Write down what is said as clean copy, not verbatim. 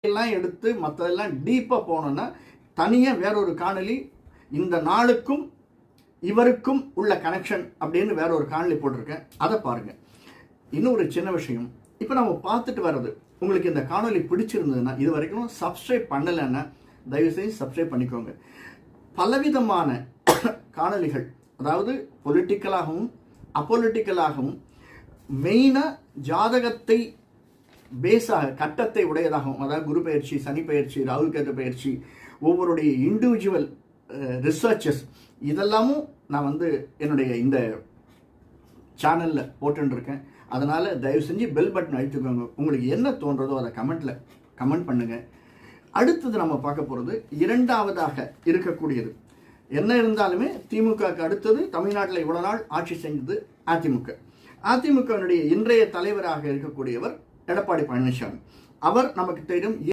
எல்லாம் எடுத்து மற்றதெல்லாம் டீப்பாக போனோன்னா தனியாக வேறொரு காணொலி இந்த நாளுக்கும் இவருக்கும் உள்ள கனெக்ஷன் அப்படின்னு வேற ஒரு காணொலி போட்டிருக்கேன், அதை பாருங்கள். இன்னும் ஒரு சின்ன விஷயம், இப்போ நம்ம பார்த்துட்டு வர்றது உங்களுக்கு இந்த காணொலி பிடிச்சிருந்ததுன்னா, இது வரைக்கும் சப்ஸ்கிரைப் பண்ணலைன்னா தயவுசெய்து சப்ஸ்கிரைப் பண்ணிக்கோங்க. பலவிதமான காணொலிகள், அதாவது பொலிட்டிக்கலாகவும் அப்பொலிட்டிக்கலாகவும் மெயினாக ஜாதகத்தை பேஸாக கட்டத்தை உடையதாகவும், அதாவது குரு பயிற்சி, சனி பயிற்சி, ராகு கேது பயிற்சி, ஒவ்வொருடைய இண்டிவிஜுவல் ரிசர்ச்சஸ் இதெல்லாமும் நான் என்னுடைய இந்த சேனலில் போட்டுருக்கேன். அதனால் தயவு செஞ்சு பெல் பட்டன் அழுத்திக்கோங்க. உங்களுக்கு என்ன தோன்றதோ அதை கமெண்ட் பண்ணுங்கள். அடுத்தது நம்ம பார்க்க போகிறது இரண்டாவதாக இருக்கக்கூடியது. என்ன இருந்தாலுமே திமுகவுக்கு அடுத்தது தமிழ்நாட்டில் இவ்வளோ நாள் ஆட்சி செஞ்சது அதிமுக. அதிமுகவினுடைய இன்றைய தலைவராக இருக்கக்கூடியவர் எடப்பாடி பழனிசாமி. அவர் நமக்கு தெரியும்